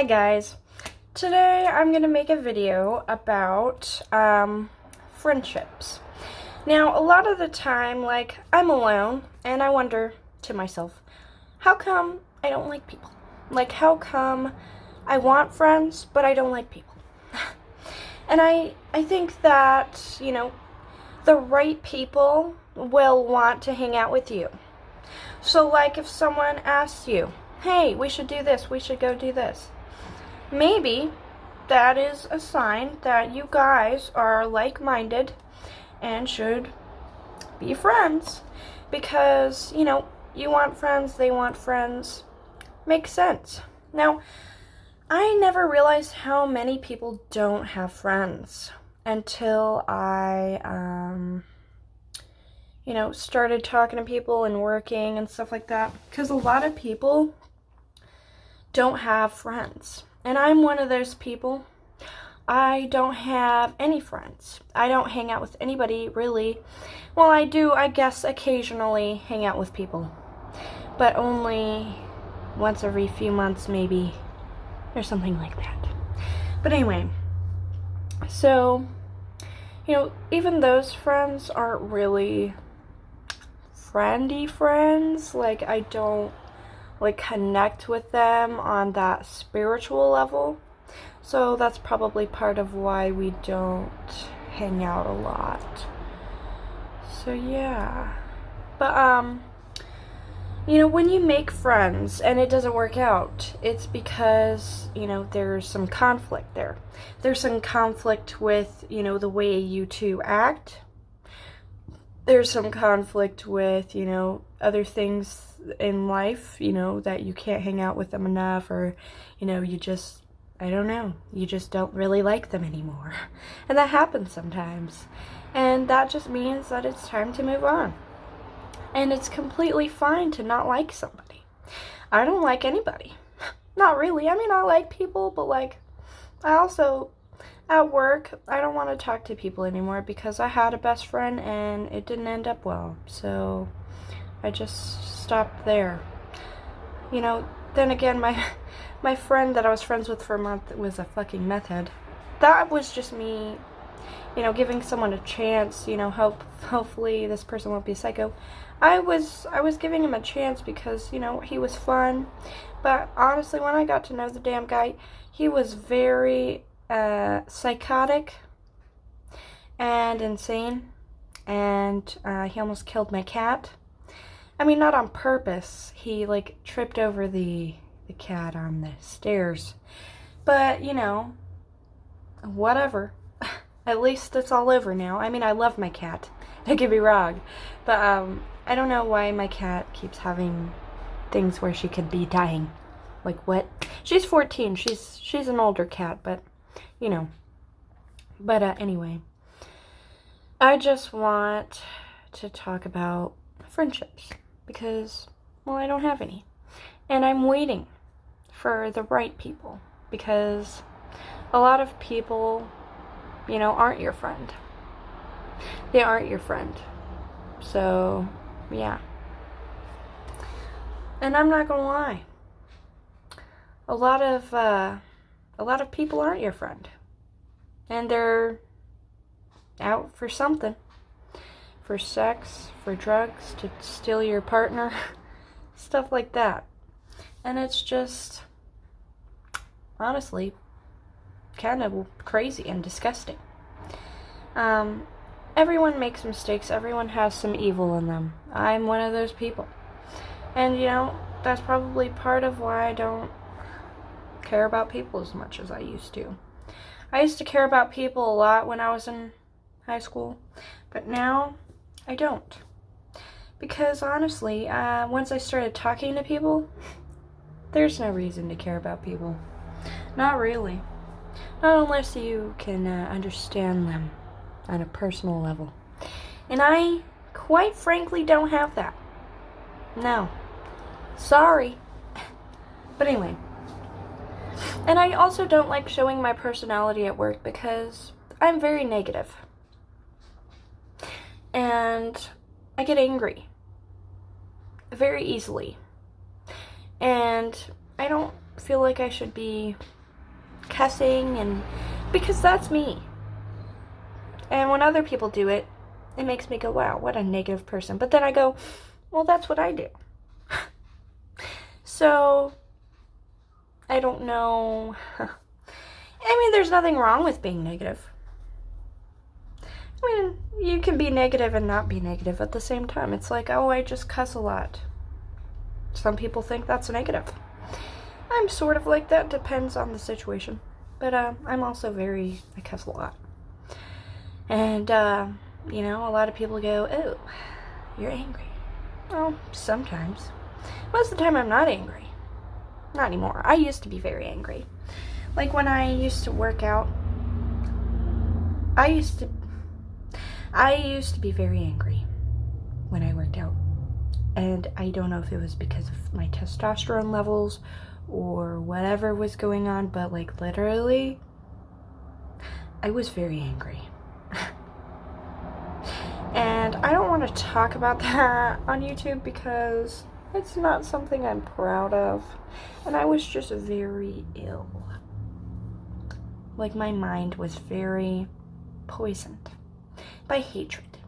Hi guys, today I'm going to make a video about friendships. Now a lot of the time, like, I'm alone and I wonder to myself, how come I don't like people? Like, how come I want friends but I don't like people? And I think that, the right people will want to hang out with you. So like if someone asks you, hey, we should do this, we should go do this, maybe that is a sign that you guys are like-minded and should be friends. Because, you want friends, they want friends. Makes sense. Now, I never realized how many people don't have friends until I, started talking to people and working and stuff like that. Because a lot of people don't have friends. And I'm one of those people. I don't have any friends. I don't hang out with anybody, really. Well, I do, I guess, occasionally hang out with people. But only once every few months, maybe. Or something like that. But anyway, so, even those friends aren't really friendy friends. Like, I don't connect with them on that spiritual level. So that's probably part of why we don't hang out a lot. So yeah. But when you make friends and it doesn't work out, it's because, there's some conflict there. There's some conflict with, the way you two act. There's some conflict with, other things in life, that you can't hang out with them enough, or, you just, I don't know, you just don't really like them anymore. And that happens sometimes. And that just means that it's time to move on. And it's completely fine to not like somebody. I don't like anybody. Not really. I mean, I like people, but I also, at work, I don't want to talk to people anymore because I had a best friend and it didn't end up well. So I just stopped there. Then again, my friend that I was friends with for a month was a fucking meth head. That was just me, giving someone a chance, hopefully this person won't be a psycho. I was giving him a chance because, he was fun. But honestly, when I got to know the damn guy, he was very psychotic and insane. And he almost killed my cat. I mean, not on purpose. He, tripped over the cat on the stairs. But, whatever. At least it's all over now. I mean, I love my cat. Don't get me wrong. But, I don't know why my cat keeps having things where she could be dying. Like, what? She's 14. She's an older cat, but, But, anyway. I just want to talk about friendships. Because, well, I don't have any. And I'm waiting for the right people. Because a lot of people, aren't your friend. They aren't your friend. So, yeah. And I'm not gonna lie. A lot of people aren't your friend. And they're out for something. For sex, for drugs, to steal your partner, stuff like that. And it's just, honestly, kind of crazy and disgusting. Everyone makes mistakes. Everyone has some evil in them. I'm one of those people. And, that's probably part of why I don't care about people as much as I used to. I used to care about people a lot when I was in high school. But now, I don't. Because, honestly, once I started talking to people, there's no reason to care about people. Not really. Not unless you can understand them on a personal level. And I, quite frankly, don't have that. No. Sorry. But anyway. And I also don't like showing my personality at work because I'm very negative. And I get angry very easily. And I don't feel like I should be cussing, and because that's me. And when other people do it, it makes me go, wow, what a negative person. But then I go, well, that's what I do. So, I don't know. I mean, there's nothing wrong with being negative. I mean, you can be negative and not be negative at the same time. It's like, oh, I just cuss a lot. Some people think that's negative. I'm sort of like that, depends on the situation. But I'm also I cuss a lot. And, you know, a lot of people go, oh, you're angry. Well, sometimes. Most of the time I'm not angry. Not anymore. I used to be very angry. Like when I used to work out, I used to be very angry when I worked out. And I don't know if it was because of my testosterone levels or whatever was going on, but like literally, I was very angry. And I don't want to talk about that on YouTube because it's not something I'm proud of. And I was just very ill. Like my mind was very poisoned by hatred.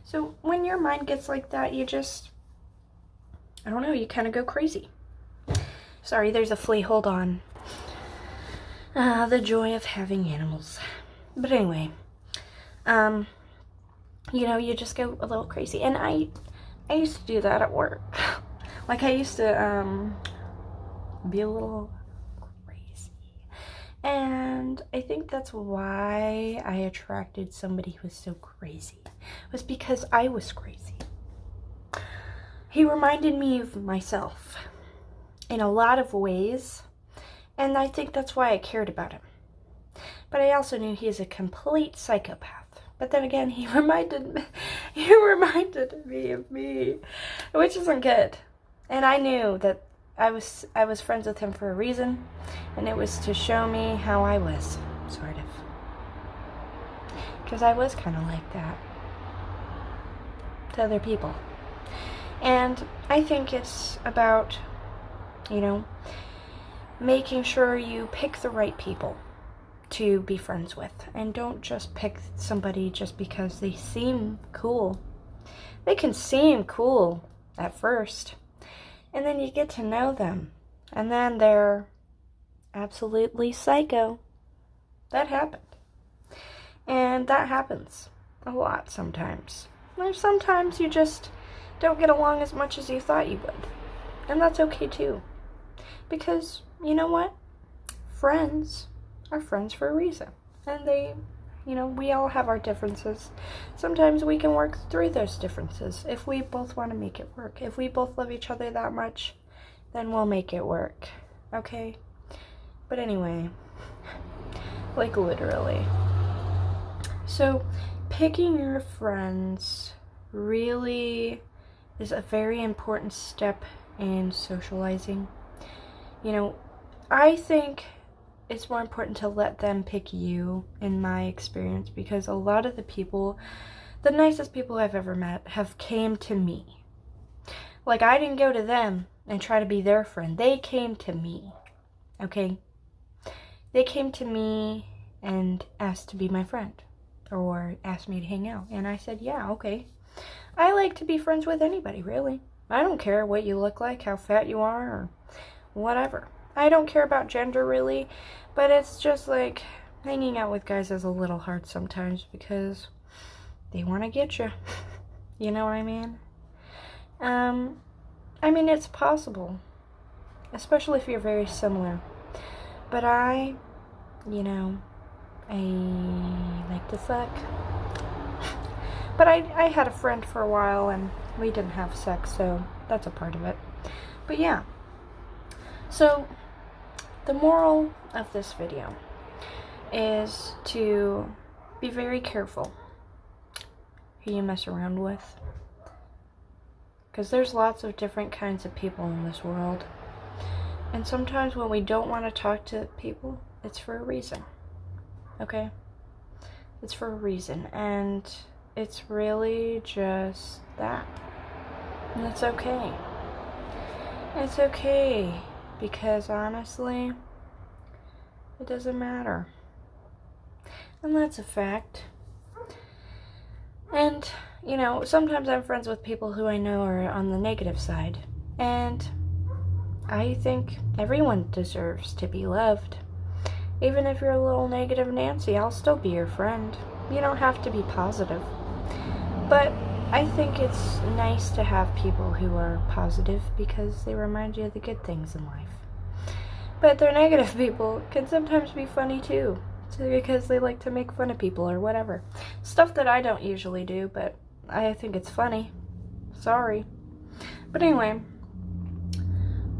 So when your mind gets like that, you just, I don't know, you kind of go crazy. Sorry, there's a flea, hold on. The joy of having animals. But anyway, you know, you just go a little crazy. And I used to do that at work. Like I used to be a little crazy. And I think that's why I attracted somebody who was so crazy. Was because I was crazy. He reminded me of myself in a lot of ways, and I think that's why I cared about him. But I also knew he is a complete psychopath. But then again, he reminded me of me, which isn't good. And I knew that I was friends with him for a reason, and it was to show me how I was, sort of. Because I was kind of like that to other people. And I think it's about, you know, making sure you pick the right people to be friends with. And don't just pick somebody just because they seem cool. They can seem cool at first. And then you get to know them. And then they're absolutely psycho. That happened. And that happens a lot sometimes. There's sometimes you just don't get along as much as you thought you would. And that's okay too. Because, you know what? Friends are friends for a reason. And they, you know, we all have our differences. Sometimes we can work through those differences if we both want to make it work. If we both love each other that much, then we'll make it work. Okay? But anyway, like literally. So, picking your friends really is a very important step in socializing. You know, I think it's more important to let them pick you, in my experience, because a lot of the people, the nicest people I've ever met, have came to me. Like, I didn't go to them and try to be their friend. They came to me, okay? They came to me and asked to be my friend, or asked me to hang out, and I said, yeah, okay. I like to be friends with anybody, really. I don't care what you look like, how fat you are, or whatever. I don't care about gender, really, but it's just like hanging out with guys is a little hard sometimes because they want to get you. You know what I mean? I mean, it's possible, especially if you're very similar. But I like to fuck. But I had a friend for a while and we didn't have sex, so that's a part of it. But yeah. So, the moral of this video is to be very careful who you mess around with. Because there's lots of different kinds of people in this world. And sometimes when we don't want to talk to people, it's for a reason. Okay? It's for a reason. And it's really just that. And it's okay. It's okay because honestly, it doesn't matter. And that's a fact. And, you know, sometimes I'm friends with people who I know are on the negative side. And I think everyone deserves to be loved. Even if you're a little negative Nancy, I'll still be your friend. You don't have to be positive. But I think it's nice to have people who are positive because they remind you of the good things in life. But their negative people can sometimes be funny too, because they like to make fun of people or whatever. Stuff that I don't usually do, but I think it's funny. Sorry. But anyway,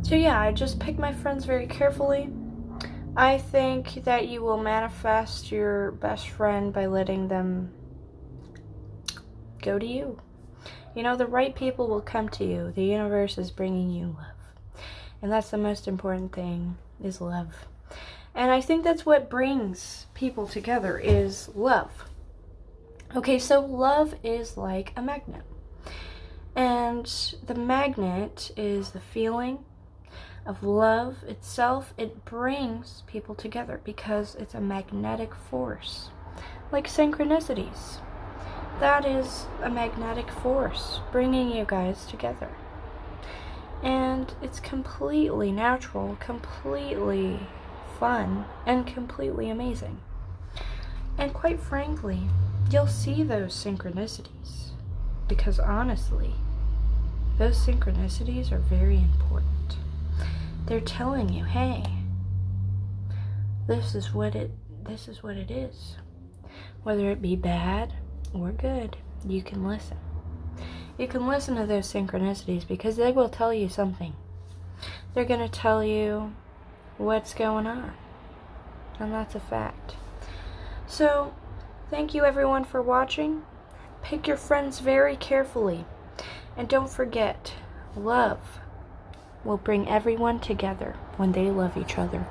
so yeah, I just pick my friends very carefully. I think that you will manifest your best friend by letting them go to you. You know, the right people will come to you. The universe is bringing you love. And that's the most important thing, is love. And I think that's what brings people together, is love. Okay, so love is like a magnet. And the magnet is the feeling of love itself. It brings people together because it's a magnetic force. Like synchronicities. That is a magnetic force bringing you guys together. And it's completely natural, completely fun, and completely amazing. And quite frankly, you'll see those synchronicities. Because honestly, those synchronicities are very important. They're telling you, hey, this is what it is. Whether it be bad or good, you can listen. You can listen to those synchronicities because they will tell you something. They're going to tell you what's going on. And that's a fact. So, thank you everyone for watching. Pick your friends very carefully. And don't forget, love will bring everyone together when they love each other.